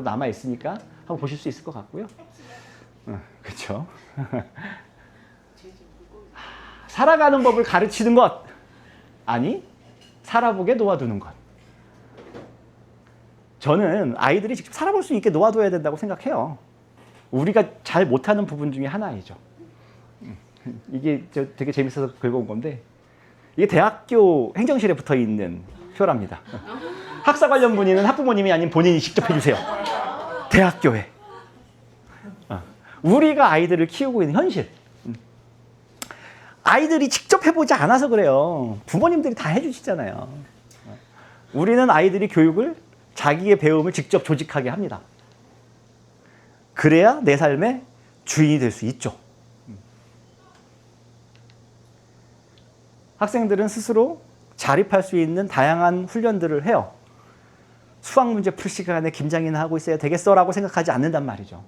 남아 있으니까 한번 보실 수 있을 것 같고요. 그렇죠. 살아가는 법을 가르치는 것, 아니 살아보게 놓아두는 것. 저는 아이들이 직접 살아볼 수 있게 놓아둬야 된다고 생각해요. 우리가 잘 못하는 부분 중에 하나이죠. 이게 되게 재밌어서 긁어온 건데, 이게 대학교 행정실에 붙어 있는 표랍니다. 학사 관련 문의는 학부모님이 아닌 본인이 직접 해주세요. 대학교에. 우리가 아이들을 키우고 있는 현실. 아이들이 직접 해보지 않아서 그래요. 부모님들이 다 해주시잖아요. 우리는 아이들이 교육을, 자기의 배움을 직접 조직하게 합니다. 그래야 내 삶의 주인이 될 수 있죠. 학생들은 스스로 자립할 수 있는 다양한 훈련들을 해요. 수학 문제 풀 시간에 김장이나 하고 있어야 되겠어라고 생각하지 않는단 말이죠.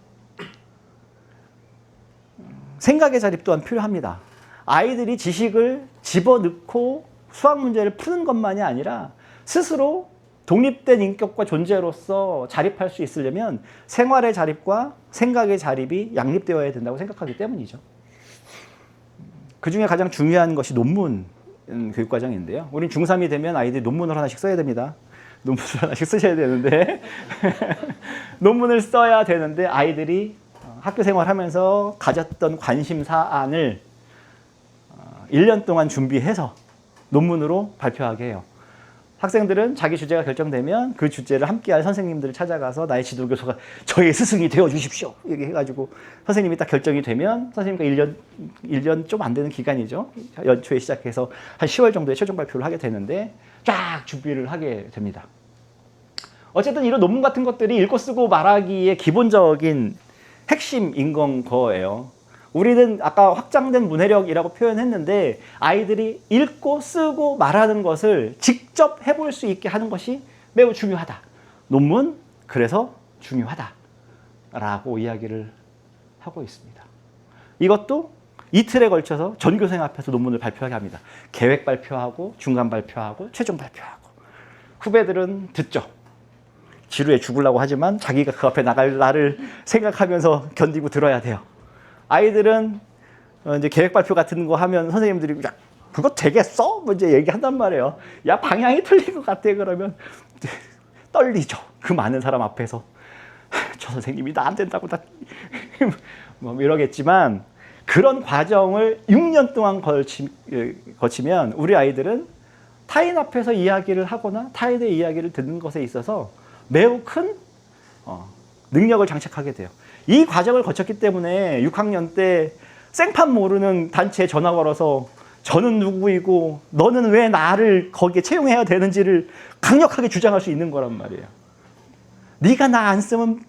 생각의 자립 또한 필요합니다. 아이들이 지식을 집어넣고 수학 문제를 푸는 것만이 아니라 스스로 독립된 인격과 존재로서 자립할 수 있으려면 생활의 자립과 생각의 자립이 양립되어야 된다고 생각하기 때문이죠. 그중에 가장 중요한 것이 논문 교육과정인데요. 우린 중3이 되면 아이들이 논문을 하나씩 써야 됩니다. 논문을 하나씩 쓰셔야 되는데 논문을 써야 되는데 아이들이 학교 생활하면서 가졌던 관심 사안을 1년 동안 준비해서 논문으로 발표하게 해요. 학생들은 자기 주제가 결정되면 그 주제를 함께할 선생님들을 찾아가서 나의 지도교수가 저의 스승이 되어주십시오. 이렇게 해가지고 선생님이 딱 결정이 되면 선생님과 1년 좀 안 되는 기간이죠. 연초에 시작해서 한 10월 정도에 최종 발표를 하게 되는데 쫙 준비를 하게 됩니다. 어쨌든 이런 논문 같은 것들이 읽고 쓰고 말하기의 기본적인 핵심인 건 거예요. 우리는 아까 확장된 문해력이라고 표현했는데 아이들이 읽고 쓰고 말하는 것을 직접 해볼 수 있게 하는 것이 매우 중요하다. 논문, 그래서 중요하다라고 이야기를 하고 있습니다. 이것도 이틀에 걸쳐서 전교생 앞에서 논문을 발표하게 합니다. 계획 발표하고 중간 발표하고 최종 발표하고. 후배들은 듣죠. 지루해 죽으려고 하지만 자기가 그 앞에 나갈 날을 생각하면서 견디고 들어야 돼요. 아이들은 이제 계획 발표 같은 거 하면 선생님들이 야, 그거 되겠어? 뭐 이제 얘기한단 말이에요. 야, 방향이 틀린 것 같아. 그러면 떨리죠. 그 많은 사람 앞에서. 저 선생님이 나 안 된다고 나 뭐 이러겠지만 그런 과정을 6년 동안 거치면 우리 아이들은 타인 앞에서 이야기를 하거나 타인의 이야기를 듣는 것에 있어서 매우 큰 능력을 장착하게 돼요. 이 과정을 거쳤기 때문에 6학년 때 생판 모르는 단체에 전화 걸어서 저는 누구이고 너는 왜 나를 거기에 채용해야 되는지를 강력하게 주장할 수 있는 거란 말이에요. 네가 나 안 쓰면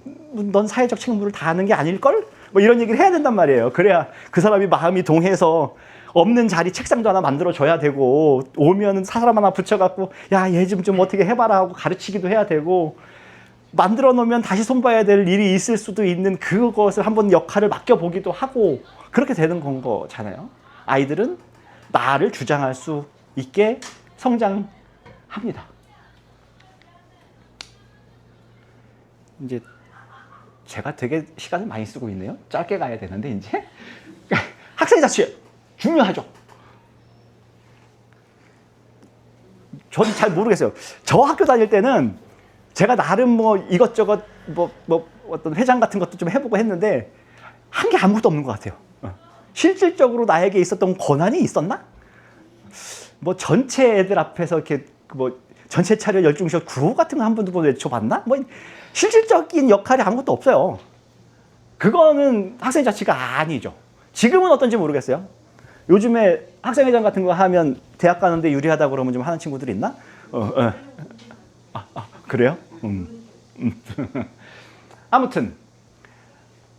넌 사회적 책무를 다하는 게 아닐걸? 뭐 이런 얘기를 해야 된단 말이에요. 그래야 그 사람이 마음이 동해서 없는 자리 책상도 하나 만들어줘야 되고 오면 사람 하나 붙여갖고 야, 얘 좀 어떻게 해봐라 하고 가르치기도 해야 되고 만들어 놓으면 다시 손봐야 될 일이 있을 수도 있는 그것을 한번 역할을 맡겨보기도 하고 그렇게 되는 건 거잖아요. 아이들은 나를 주장할 수 있게 성장합니다. 이제 제가 되게 시간을 많이 쓰고 있네요. 짧게 가야 되는데 이제 학생 자치 중요하죠. 저도 잘 모르겠어요. 저 학교 다닐 때는 제가 나름 뭐 이것저것 뭐 어떤 회장 같은 것도 좀 해보고 했는데 한 게 아무것도 없는 것 같아요. 실질적으로 나에게 있었던 권한이 있었나? 뭐 전체 애들 앞에서 이렇게 뭐 전체 차려 열중시켜 구호 같은 거 한 번도 외쳐봤나? 뭐 실질적인 역할이 아무것도 없어요. 그거는 학생 자치가 아니죠. 지금은 어떤지 모르겠어요. 요즘에 학생회장 같은 거 하면 대학 가는데 유리하다고 그러면 좀 하는 친구들 있나? 그래요? 아무튼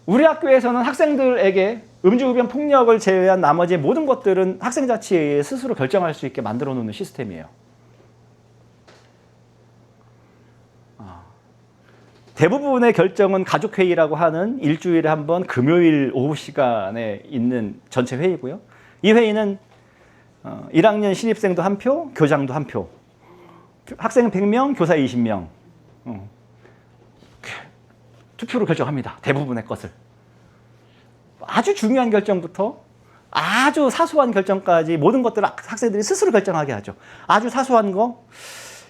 우리 학교에서는 학생들에게 음주흡연 폭력을 제외한 나머지 모든 것들은 학생 자치에 스스로 결정할 수 있게 만들어 놓는 시스템이에요. 대부분의 결정은 가족회의라고 하는 일주일에 한 번 금요일 오후 시간에 있는 전체 회의고요. 이 회의는 1학년 신입생도 한 표, 교장도 한 표. 학생 100명, 교사 20명. 투표로 결정합니다. 대부분의 것을. 아주 중요한 결정부터 아주 사소한 결정까지 모든 것들을 학생들이 스스로 결정하게 하죠. 아주 사소한 거,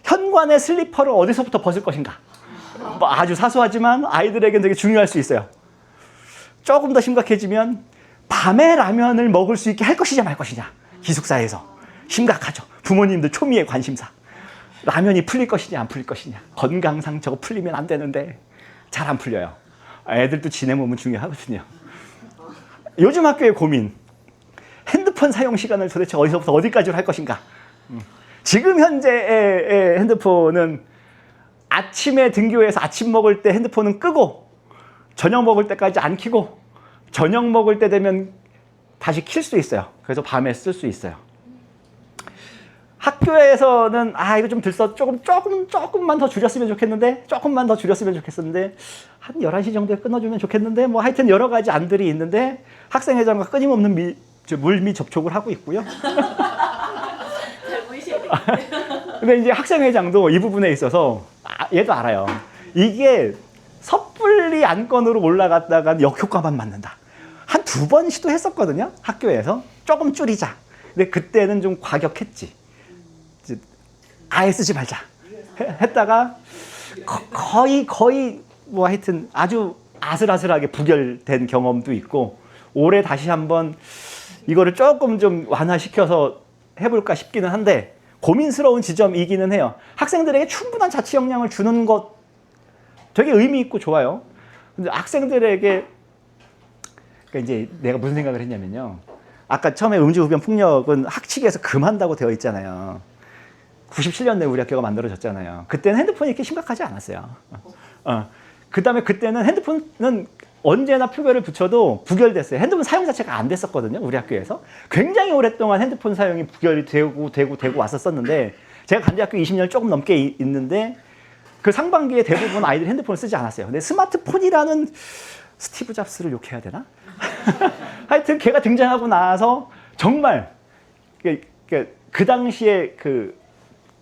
현관의 슬리퍼를 어디서부터 벗을 것인가. 뭐 아주 사소하지만 아이들에게는 되게 중요할 수 있어요. 조금 더 심각해지면 밤에 라면을 먹을 수 있게 할 것이냐 말 것이냐. 기숙사에서. 심각하죠. 부모님들 초미의 관심사. 라면이 풀릴 것이냐 안 풀릴 것이냐. 건강상 저거 풀리면 안 되는데 잘 안 풀려요. 애들도 지내 몸은 중요하거든요. 요즘 학교의 고민. 핸드폰 사용 시간을 도대체 어디서부터 어디까지로 할 것인가. 지금 현재의 핸드폰은 아침에 등교해서 아침 먹을 때 핸드폰은 끄고 저녁 먹을 때까지 안 켜고 저녁 먹을 때 되면 다시 킬 수 있어요. 그래서 밤에 쓸 수 있어요. 학교에서는 이거 좀 들써 조금만 더 줄였으면 좋겠는데 조금만 더 줄였으면 좋겠었는데 한 11시 정도에 끊어주면 좋겠는데 뭐 하여튼 여러 가지 안들이 있는데 학생회장과 끊임없는 물밑 접촉을 하고 있고요. 잘 보이시겠네요. 근데 이제 학생회장도 이 부분에 있어서 얘도 알아요. 이게 섣불리 안건으로 올라갔다가 역효과만 맞는다. 한 2번 시도했었거든요. 학교에서. 조금 줄이자. 근데 그때는 좀 과격했지. 아예 쓰지 말자. 했다가 거의 뭐 하여튼 아주 아슬아슬하게 부결된 경험도 있고 올해 다시 한번 이거를 조금 좀 완화시켜서 해볼까 싶기는 한데 고민스러운 지점이기는 해요. 학생들에게 충분한 자치 역량을 주는 것 되게 의미 있고 좋아요. 근데 학생들에게 그러니까 이제 내가 무슨 생각을 했냐면요. 아까 처음에 음주흡연 폭력은 학칙에서 금한다고 되어 있잖아요. 97년에 우리 학교가 만들어졌잖아요. 그때는 핸드폰이 이렇게 심각하지 않았어요. 그다음에 그때는 핸드폰은 언제나 표결을 붙여도 부결됐어요. 핸드폰 사용 자체가 안 됐었거든요. 우리 학교에서. 굉장히 오랫동안 핸드폰 사용이 부결이 되고 왔었었는데 제가 간대학교 20년 조금 넘게 있는데 그 상반기에 대부분 아이들이 핸드폰을 쓰지 않았어요. 근데 스마트폰이라는 스티브 잡스를 욕해야 되나? 하여튼 걔가 등장하고 나서 정말 그 당시에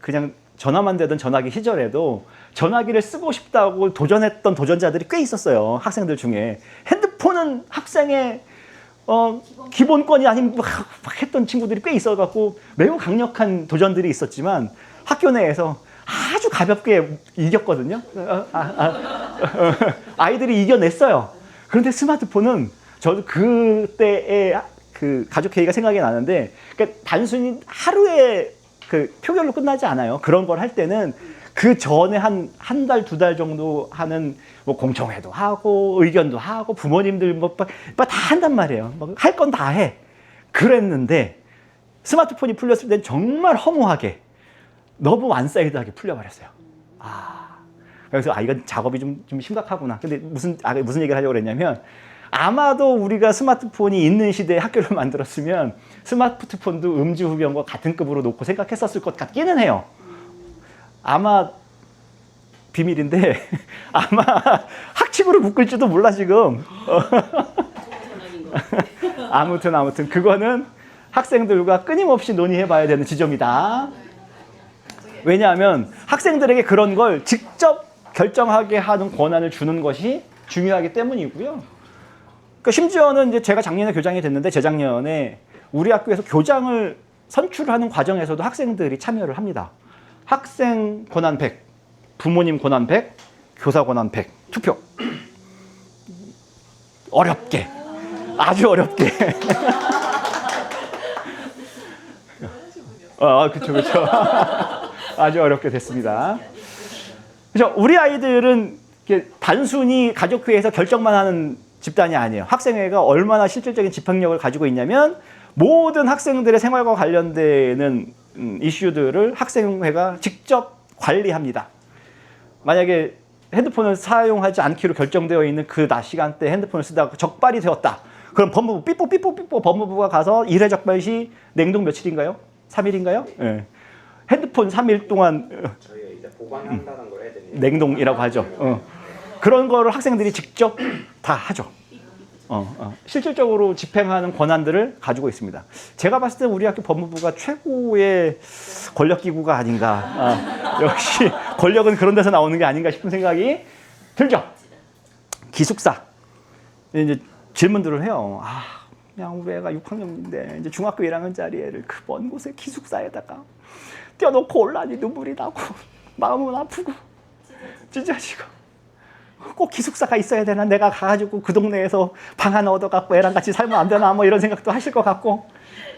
그냥 전화만 되던 전화기 시절에도 전화기를 쓰고 싶다고 도전했던 도전자들이 꽤 있었어요. 학생들 중에. 핸드폰은 학생의 기본권이 아닌 막 했던 친구들이 꽤 있어갖고 매우 강력한 도전들이 있었지만 학교 내에서 아주 가볍게 이겼거든요. 아이들이 이겨냈어요. 그런데 스마트폰은 저도 그때의 그 가족 회의가 생각이 나는데 그러니까 단순히 하루에 그 표결로 끝나지 않아요. 그런 걸 할 때는 그 전에 한 달, 2달 정도 하는 뭐 공청회도 하고 의견도 하고 부모님들 뭐 다 한단 말이에요. 할 건 다 해. 그랬는데 스마트폰이 풀렸을 땐 정말 허무하게 너무 완사이드하게 풀려버렸어요. 그래서 이건 작업이 좀 심각하구나. 근데 무슨 얘기를 하려고 그랬냐면 아마도 우리가 스마트폰이 있는 시대에 학교를 만들었으면 스마트폰도 음주흡연과 같은 급으로 놓고 생각했었을 것 같기는 해요. 아마 비밀인데 아마 학칙으로 묶을지도 몰라 지금. 아무튼 그거는 학생들과 끊임없이 논의해봐야 되는 지점이다. 왜냐하면 학생들에게 그런 걸 직접 결정하게 하는 권한을 주는 것이 중요하기 때문이고요. 그러니까 심지어는 이제 제가 작년에 교장이 됐는데 재작년에 우리 학교에서 교장을 선출하는 과정에서도 학생들이 참여를 합니다. 학생 권한 100, 부모님 권한 100, 교사 권한 100, 투표. 어렵게, 아주 어렵게. 그렇죠. 아주 어렵게 됐습니다. 그렇죠. 우리 아이들은 단순히 가족회의에서 결정만 하는 집단이 아니에요. 학생회가 얼마나 실질적인 집행력을 가지고 있냐면 모든 학생들의 생활과 관련되는 이슈들을 학생회가 직접 관리합니다. 만약에 핸드폰을 사용하지 않기로 결정되어 있는 그 낮 시간대 핸드폰을 쓰다가 적발이 되었다. 그럼 법무부 삐뽀 법무부가 가서 1회 적발 시 냉동 며칠인가요? 3일인가요? 네. 핸드폰 3일 동안 저희 이제 보관한다는 걸 해야 되니까 냉동이라고 하죠. 그런 거를 학생들이 직접 다 하죠. 실질적으로 집행하는 권한들을 가지고 있습니다. 제가 봤을 때 우리 학교 법무부가 최고의 권력기구가 아닌가. 역시 권력은 그런 데서 나오는 게 아닌가 싶은 생각이 들죠. 기숙사 이제 질문들을 해요. 그냥 우리 애가 6학년인데 이제 중학교 1학년짜리 애를 그 먼 곳에 기숙사에다가 띄워놓고 올라니 눈물이 나고 마음은 아프고 찢어지고 꼭 기숙사가 있어야 되나? 내가 가가지고 그 동네에서 방 하나 얻어갖고 애랑 같이 살면 안 되나? 뭐 이런 생각도 하실 것 같고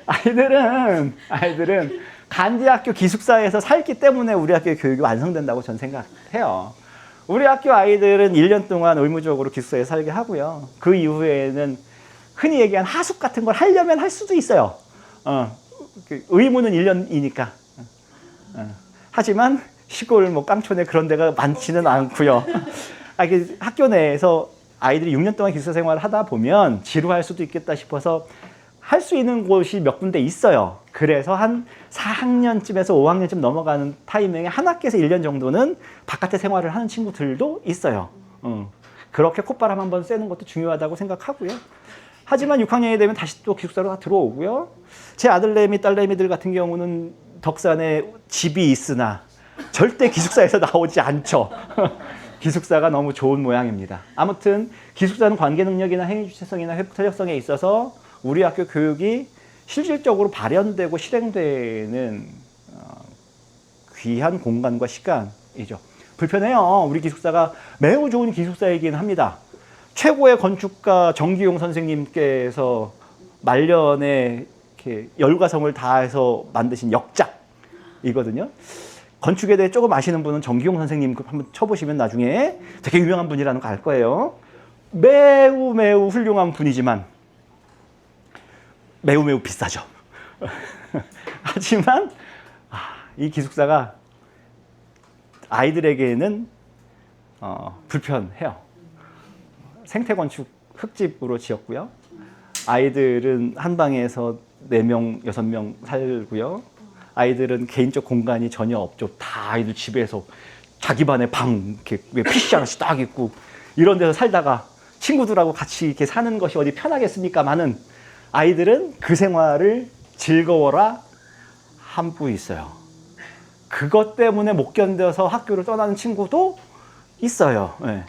아이들은 간디학교 기숙사에서 살기 때문에 우리 학교의 교육이 완성된다고 저는 생각해요. 우리 학교 아이들은 1년 동안 의무적으로 기숙사에 살게 하고요. 그 이후에는 흔히 얘기한 하숙 같은 걸 하려면 할 수도 있어요. 의무는 1년이니까. 하지만 시골 뭐 깡촌에 그런 데가 많지는 않고요. 학교 내에서 아이들이 6년 동안 기숙사 생활을 하다 보면 지루할 수도 있겠다 싶어서 할 수 있는 곳이 몇 군데 있어요. 그래서 한 4학년쯤에서 5학년쯤 넘어가는 타이밍에 한 학기에서 1년 정도는 바깥에 생활을 하는 친구들도 있어요. 그렇게 콧바람 한번 쐬는 것도 중요하다고 생각하고요. 하지만 6학년이 되면 다시 또 기숙사로 다 들어오고요. 제 아들내미, 딸내미들 같은 경우는 덕산에 집이 있으나 절대 기숙사에서 나오지 않죠. 기숙사가 너무 좋은 모양입니다. 아무튼 기숙사는 관계 능력이나 행위 주체성이나 회복 탄력성에 있어서 우리 학교 교육이 실질적으로 발현되고 실행되는 귀한 공간과 시간이죠. 불편해요. 우리 기숙사가 매우 좋은 기숙사이긴 합니다. 최고의 건축가 정기용 선생님께서 말년에 이렇게 열과성을 다해서 만드신 역작이거든요. 건축에 대해 조금 아시는 분은 정기용 선생님 한번 쳐보시면 나중에 되게 유명한 분이라는 거 알 거예요. 매우 훌륭한 분이지만 매우 비싸죠. 하지만 이 기숙사가 아이들에게는 불편해요. 생태건축 흙집으로 지었고요. 아이들은 한 방에서 4명, 6명 살고요. 아이들은 개인적 공간이 전혀 없죠. 다 아이들 집에서 자기 반에 방 이렇게 PC 하나씩 딱 있고 이런 데서 살다가 친구들하고 같이 이렇게 사는 것이 어디 편하겠습니까마는 아이들은 그 생활을 즐거워라 함고 있어요. 그것 때문에 못 견뎌서 학교를 떠나는 친구도 있어요. 네.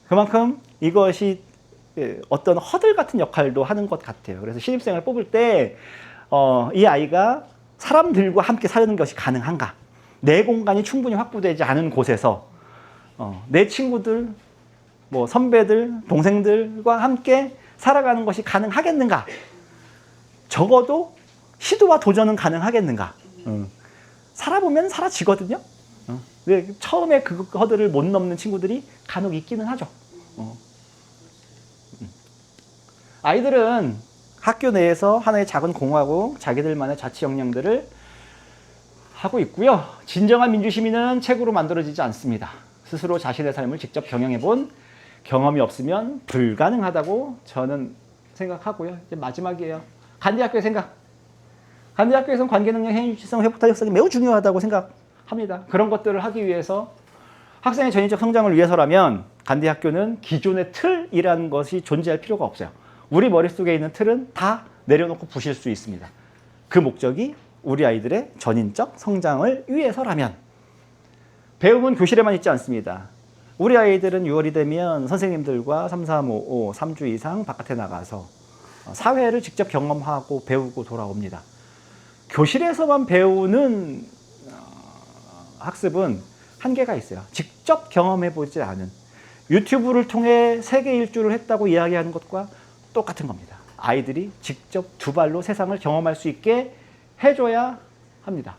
그만큼 이것이 어떤 허들 같은 역할도 하는 것 같아요. 그래서 신입생을 뽑을 때 이 아이가 사람들과 함께 사는 것이 가능한가? 내 공간이 충분히 확보되지 않은 곳에서 내 친구들, 뭐 선배들, 동생들과 함께 살아가는 것이 가능하겠는가? 적어도 시도와 도전은 가능하겠는가? 살아보면 사라지거든요. 처음에 그 허들을 못 넘는 친구들이 간혹 있기는 하죠. 아이들은 학교 내에서 하나의 작은 공화국, 자기들만의 자치 역량들을 하고 있고요. 진정한 민주시민은 책으로 만들어지지 않습니다. 스스로 자신의 삶을 직접 경영해본 경험이 없으면 불가능하다고 저는 생각하고요. 이제 마지막이에요. 간디학교의 생각. 간디학교에서는 관계능력, 행위주체성, 회복탄력성이 매우 중요하다고 생각합니다. 그런 것들을 하기 위해서 학생의 전인적 성장을 위해서라면 간디학교는 기존의 틀이라는 것이 존재할 필요가 없어요. 우리 머릿속에 있는 틀은 다 내려놓고 부실 수 있습니다. 그 목적이 우리 아이들의 전인적 성장을 위해서라면 배움은 교실에만 있지 않습니다. 우리 아이들은 6월이 되면 선생님들과 3, 3, 5, 5, 3주 이상 바깥에 나가서 사회를 직접 경험하고 배우고 돌아옵니다. 교실에서만 배우는 학습은 한계가 있어요. 직접 경험해보지 않은 유튜브를 통해 세계 일주를 했다고 이야기하는 것과 똑같은 겁니다. 아이들이 직접 두 발로 세상을 경험할 수 있게 해줘야 합니다.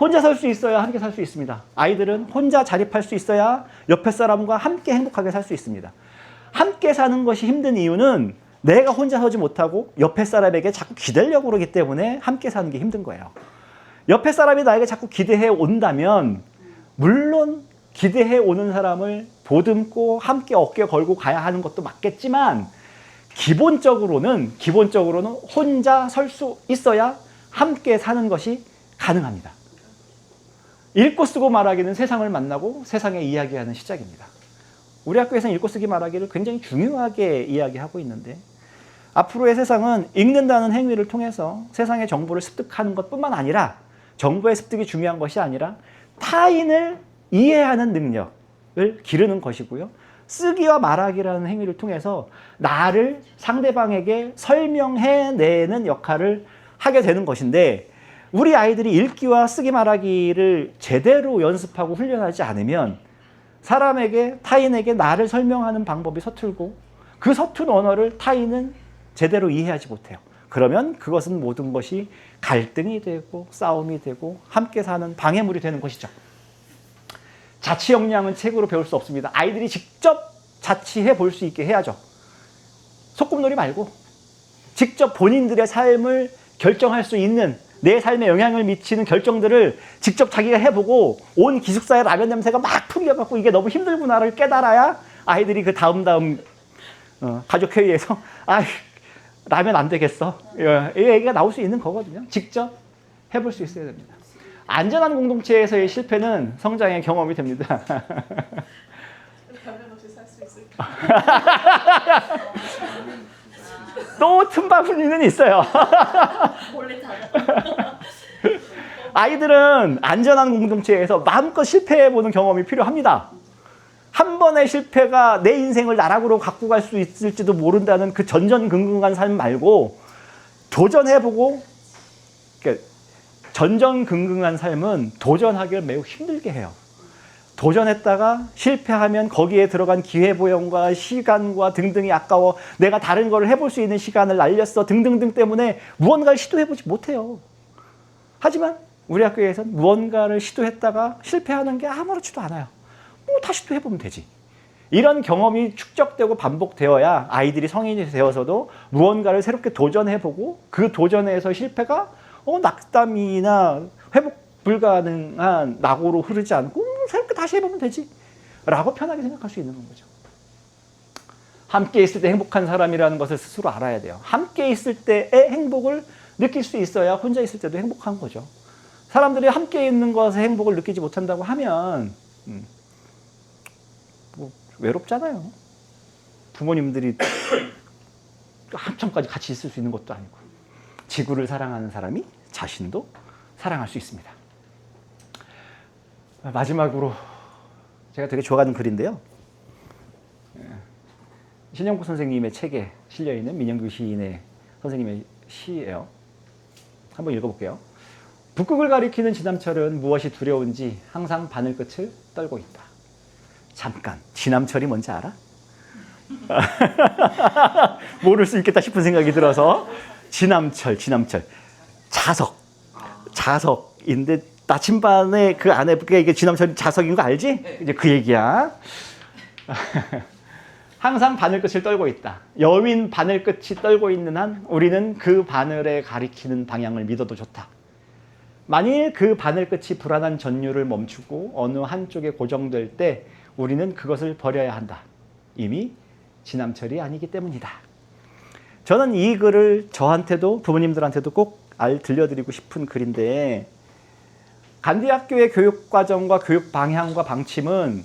혼자 살 수 있어야 함께 살 수 있습니다. 아이들은 혼자 자립할 수 있어야 옆에 사람과 함께 행복하게 살 수 있습니다. 함께 사는 것이 힘든 이유는 내가 혼자 서지 못하고 옆에 사람에게 자꾸 기대려고 그러기 때문에 함께 사는 게 힘든 거예요. 옆에 사람이 나에게 자꾸 기대해 온다면 물론 기대해 오는 사람을 보듬고 함께 어깨 걸고 가야 하는 것도 맞겠지만 기본적으로는 혼자 설 수 있어야 함께 사는 것이 가능합니다. 읽고 쓰고 말하기는 세상을 만나고 세상에 이야기하는 시작입니다. 우리 학교에서는 읽고 쓰기 말하기를 굉장히 중요하게 이야기하고 있는데 앞으로의 세상은 읽는다는 행위를 통해서 세상의 정보를 습득하는 것뿐만 아니라 정보의 습득이 중요한 것이 아니라 타인을 이해하는 능력을 기르는 것이고요. 쓰기와 말하기라는 행위를 통해서 나를 상대방에게 설명해내는 역할을 하게 되는 것인데, 우리 아이들이 읽기와 쓰기 말하기를 제대로 연습하고 훈련하지 않으면 사람에게, 타인에게 나를 설명하는 방법이 서툴고 그 서툰 언어를 타인은 제대로 이해하지 못해요. 그러면 그것은 모든 것이 갈등이 되고 싸움이 되고 함께 사는 방해물이 되는 것이죠. 자치 역량은 책으로 배울 수 없습니다. 아이들이 직접 자치해 볼 수 있게 해야죠. 소꿉놀이 말고 직접 본인들의 삶을 결정할 수 있는, 내 삶에 영향을 미치는 결정들을 직접 자기가 해보고 온 기숙사의 라면 냄새가 막 풍겨갖고 이게 너무 힘들구나를 깨달아야 아이들이 그 다음 가족회의에서 라면 안 되겠어, 이 얘기가 나올 수 있는 거거든요. 직접 해볼 수 있어야 됩니다. 안전한 공동체에서의 실패는 성장의 경험이 됩니다. 라면 없이 살 수 있을까? 또 틈바구니는 있어요. 몰래 닫아. 아이들은 안전한 공동체에서 마음껏 실패해보는 경험이 필요합니다. 한 번의 실패가 내 인생을 나락으로 갖고 갈 수 있을지도 모른다는 그 전전긍긍한 삶 말고 도전해보고, 그러니까 전전긍긍한 삶은 도전하기를 매우 힘들게 해요. 도전했다가 실패하면 거기에 들어간 기회보용과 시간과 등등이 아까워, 내가 다른 걸 해볼 수 있는 시간을 날렸어 등등등 때문에 무언가를 시도해보지 못해요. 하지만 우리 학교에서는 무언가를 시도했다가 실패하는 게 아무렇지도 않아요. 뭐 다시 또 해보면 되지. 이런 경험이 축적되고 반복되어야 아이들이 성인이 되어서도 무언가를 새롭게 도전해보고 그 도전에서 실패가 낙담이나 회복 불가능한 낙오로 흐르지 않고 새롭게 다시 해보면 되지 라고 편하게 생각할 수 있는 거죠. 함께 있을 때 행복한 사람이라는 것을 스스로 알아야 돼요. 함께 있을 때의 행복을 느낄 수 있어야 혼자 있을 때도 행복한 거죠. 사람들이 함께 있는 것에 행복을 느끼지 못한다고 하면 뭐 외롭잖아요. 부모님들이 한참까지 같이 있을 수 있는 것도 아니고. 지구를 사랑하는 사람이 자신도 사랑할 수 있습니다. 마지막으로 제가 되게 좋아하는 글인데요. 신영구 선생님의 책에 실려있는 민영규 시인의 선생님의 시예요. 한번 읽어볼게요. 북극을 가리키는 지남철은 무엇이 두려운지 항상 바늘끝을 떨고 있다. 잠깐, 지남철이 뭔지 알아? 모를 수 있겠다 싶은 생각이 들어서 지남철, 자석인데 나침반에 그 안에 이게 지남철이 자석인 거 알지? 이제 그 얘기야. 항상 바늘끝을 떨고 있다. 여윈 바늘끝이 떨고 있는 한 우리는 그 바늘에 가리키는 방향을 믿어도 좋다. 만일 그 바늘끝이 불안한 전율을 멈추고 어느 한쪽에 고정될 때 우리는 그것을 버려야 한다. 이미 지남철이 아니기 때문이다. 저는 이 글을 저한테도 부모님들한테도 꼭 들려드리고 싶은 글인데, 간디 학교의 교육 과정과 교육 방향과 방침은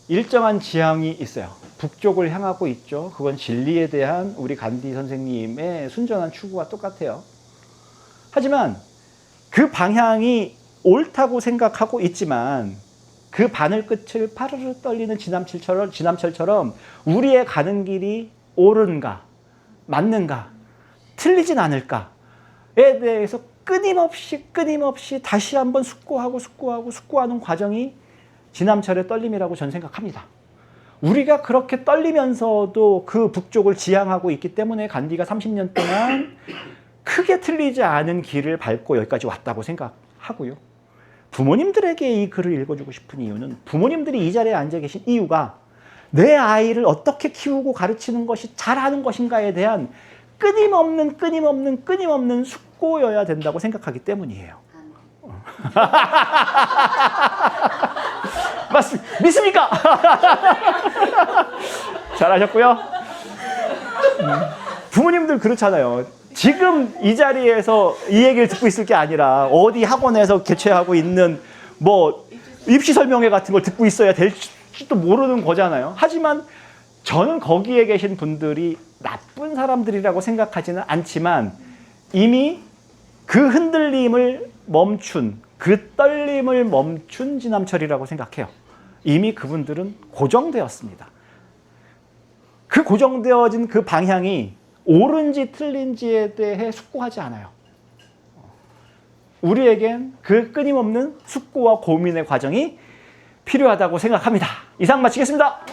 일정한 지향이 있어요. 북쪽을 향하고 있죠. 그건 진리에 대한 우리 간디 선생님의 순전한 추구와 똑같아요. 하지만 그 방향이 옳다고 생각하고 있지만 그 바늘끝을 파르르 떨리는 지남철처럼 우리의 가는 길이 옳은가, 맞는가, 틀리진 않을까에 대해서 끊임없이 다시 한번 숙고하는 과정이 지남철의 떨림이라고 저는 생각합니다. 우리가 그렇게 떨리면서도 그 북쪽을 지향하고 있기 때문에 간디가 30년 동안 크게 틀리지 않은 길을 밟고 여기까지 왔다고 생각하고요. 부모님들에게 이 글을 읽어주고 싶은 이유는, 부모님들이 이 자리에 앉아 계신 이유가 내 아이를 어떻게 키우고 가르치는 것이 잘하는 것인가에 대한 끊임없는 숙고여야 된다고 생각하기 때문이에요. 믿습니까? 잘하셨고요. 부모님들 그렇잖아요. 지금 이 자리에서 이 얘기를 듣고 있을 게 아니라 어디 학원에서 개최하고 있는 뭐 입시 설명회 같은 걸 듣고 있어야 될지도 모르는 거잖아요. 하지만 저는 거기에 계신 분들이 나쁜 사람들이라고 생각하지는 않지만 이미 그 흔들림을 멈춘, 그 떨림을 멈춘 지남철이라고 생각해요. 이미 그분들은 고정되었습니다. 고정되어진 그 방향이 옳은지 틀린지에 대해 숙고하지 않아요. 우리에겐 그 끊임없는 숙고와 고민의 과정이 필요하다고 생각합니다. 이상 마치겠습니다.